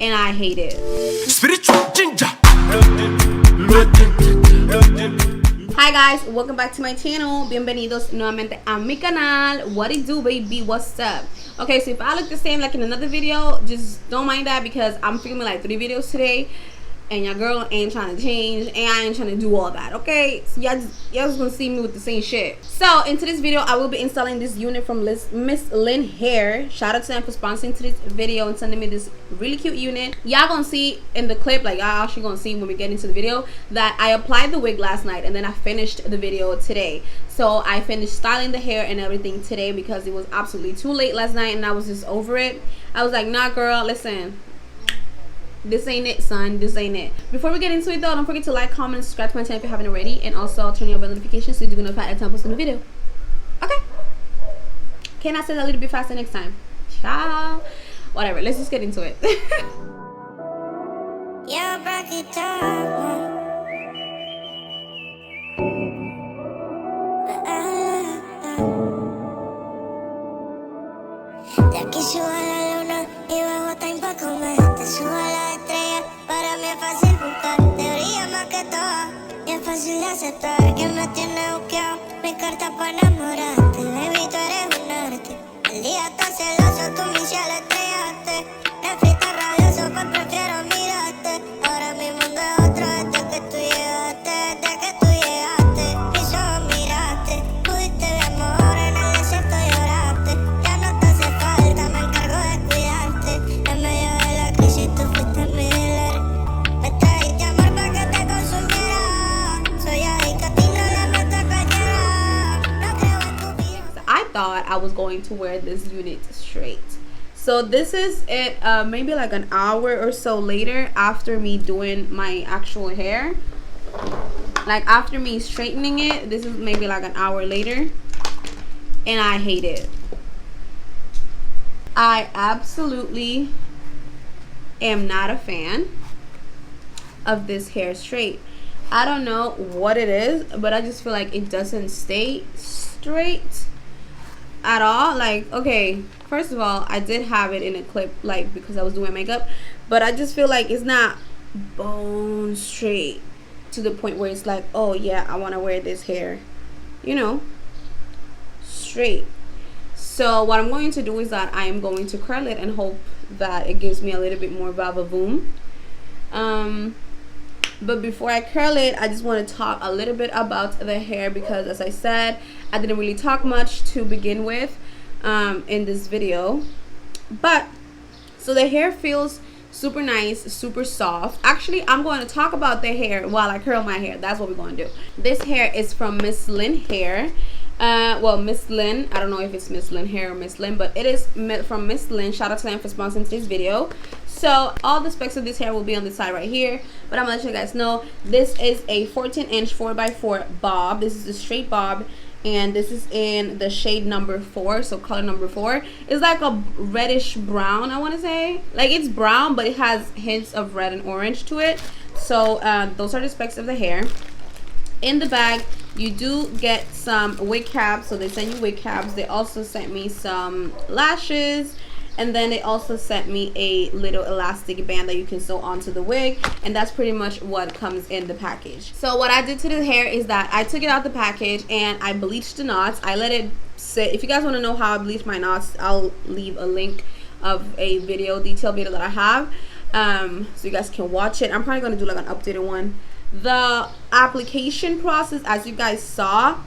and I hate it. Spiritual ginger. Hi guys, welcome back to my channel. Bienvenidos nuevamente a mi canal. What it do, baby? What's up? Okay, so if I look the same like in another video, just don't mind that because I'm filming like 3 videos today and your girl ain't trying to change and I ain't trying to do all that. Okay, so y'all just gonna see me with the same shit. So in today's video I will be installing this unit from Mslynn HAIR. Shout out to them for sponsoring to this video and sending me this really cute unit. Y'all gonna see in the clip, like y'all actually gonna see when we get into the video, that I applied the wig last night and then I finished the video today. So I finished styling the hair and everything today because it was absolutely too late last night and I was just over it. I was like, nah girl, listen, this ain't it, son. This ain't it. Before we get into it though, don't forget to like, comment, and subscribe to my channel if you haven't already, and also turn on bell notifications so you do notify every time I post a new video. Okay, can I say that a little bit faster next time? Ciao. Whatever, let's just get into it. Yeah, break it down. De aquí subo a la luna y bajo time pa' comer. Te subo a la estrella, para mí es fácil buscar. Te brilla más que todo y es fácil de aceptar. Que me tiene buqueado, mi carta pa' enamorarte. Baby, tú eres un arte. El día está celoso, tú me hiciste estrellaste. Netflix está rabioso, pues prefiero mirarte. Ahora mi mundo es otro desde que tú llegaste. Desde que tú llegaste, mis ojos miraste. Pudiste ver mejor en el desierto lloraste. Ya no te hace falta, me encargo de cuidarte. En medio de la crisis tú fuiste mi dealer. Me trajiste amor pa' que te consumiera. Soy adicta a ti, no le meto cualquiera. No creo en tu vida. I thought I was going to wear this unit straight. So this is it, maybe like an hour or so later after me doing my actual hair. Like after me straightening it, this is maybe like an hour later, and I hate it. I absolutely am not a fan of this hair straight. I don't know what it is, but I just feel like it doesn't stay straight at all. Like, okay, first of all, I did have it in a clip, like, because I was doing makeup, but I just feel like it's not bone straight to the point where it's like, oh yeah, I want to wear this hair, you know, straight. So what I'm going to do is that I am going to curl it and hope that it gives me a little bit more va-va-voom. But before I curl it, I just want to talk a little bit about the hair because, as I said, I didn't really talk much to begin with in this video. But so the hair feels super nice, super soft. Actually, I'm going to talk about the hair while I curl my hair. That's what we're going to do. This hair is from Mslynn HAIR. Well, Mslynn, I don't know if it's Mslynn HAIR or Mslynn, but it is from Mslynn. Shout out to them for sponsoring today's video. So all the specs of this hair will be on the side right here, but I'm gonna let you guys know this is a 14-inch 4x4 bob. This is a straight bob, and this is in the shade number 4, so color number 4. It's like a reddish brown, I want to say. Like, it's brown, but it has hints of red and orange to it. So those are the specs of the hair. In the bag, you do get some wig caps, so they send you wig caps. They also sent me some lashes, and then they also sent me a little elastic band that you can sew onto the wig, and that's pretty much what comes in the package. So what I did to the hair is that I took it out the package and I bleached the knots. I let it sit. If you guys want to know how I bleach my knots, I'll leave a link of a detailed video that I have, so you guys can watch it. I'm probably going to do like an updated one. The application process, as you guys saw,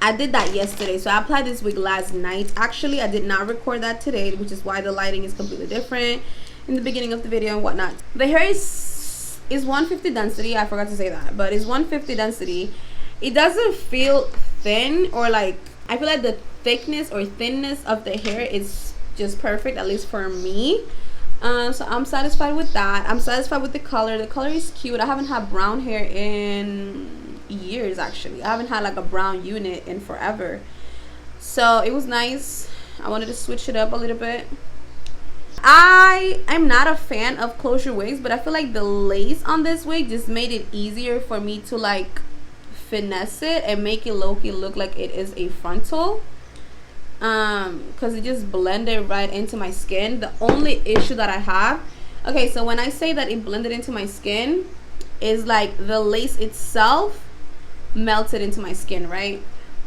I did that yesterday. So I applied this wig last night. Actually, I did not record that today, which is why the lighting is completely different in the beginning of the video and whatnot. The hair is 150 density. I forgot to say that, but it's 150 density. It doesn't feel thin, or like, I feel like the thickness or thinness of the hair is just perfect, at least for me. So I'm satisfied with that. I'm satisfied with the color. The color is cute. I haven't had brown hair in years, actually. I haven't had like a brown unit in forever. So it was nice. I wanted to switch it up a little bit. I'm not a fan of closure wigs, but I feel like the lace on this wig just made it easier for me to like finesse it and make it low-key look like it is a frontal. Because it just blended right into my skin. The only issue that I have Okay, so when I say that it blended into my skin, is like the lace itself melted into my skin, right?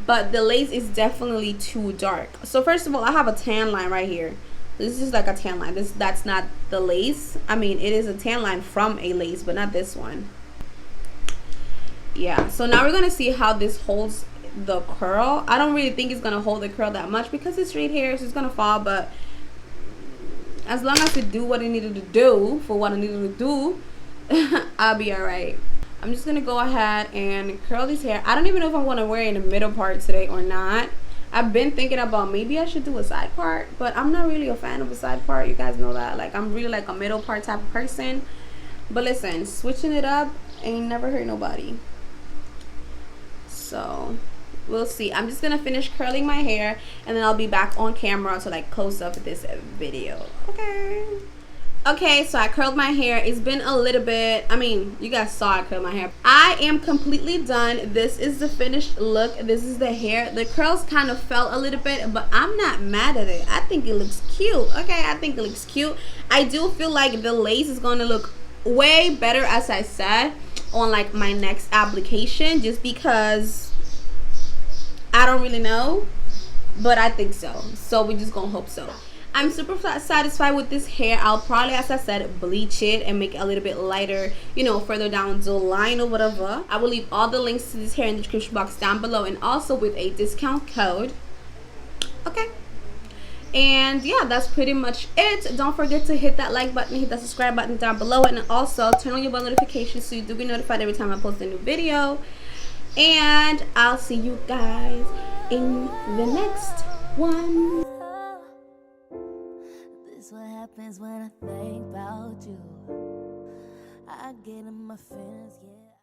But the lace is definitely too dark. So first of all, I have a tan line right here. This is like a tan line. That's not the lace. I mean, it is a tan line from a lace, but not this one. Yeah, so now we're gonna see how this holds the curl. I don't really think it's gonna hold the curl that much because it's straight hair, so it's gonna fall, but as long as it do what it needed to do for what it needed to do, I'll be alright. I'm just gonna go ahead and curl this hair. I don't even know if I want to wear it in the middle part today or not. I've been thinking about maybe I should do a side part, but I'm not really a fan of a side part. You guys know that. Like, I'm really like a middle part type of person. But listen, switching it up ain't never hurt nobody. So we'll see. I'm just gonna finish curling my hair and then I'll be back on camera to like close up this video. Okay, so I curled my hair. It's been a little bit, I mean, you guys saw I curled my hair. I am completely done. This is the finished look. This is the hair. The curls kind of fell a little bit, but I'm not mad at it. I think it looks cute. Okay, I think it looks cute. I do feel like the lace is going to look way better, as I said, on like my next application, just because I don't really know, but I think so. So we're just gonna hope so. I'm super satisfied with this hair. I'll probably, as I said, bleach it and make it a little bit lighter, you know, further down the line or whatever. I will leave all the links to this hair in the description box down below, and also with a discount code. Okay. And yeah, that's pretty much it. Don't forget to hit that like button, hit that subscribe button down below, and also turn on your bell notifications so you do get notified every time I post a new video. And I'll see you guys in the next one. This what happens when I think about you. I get in my feelings, yeah.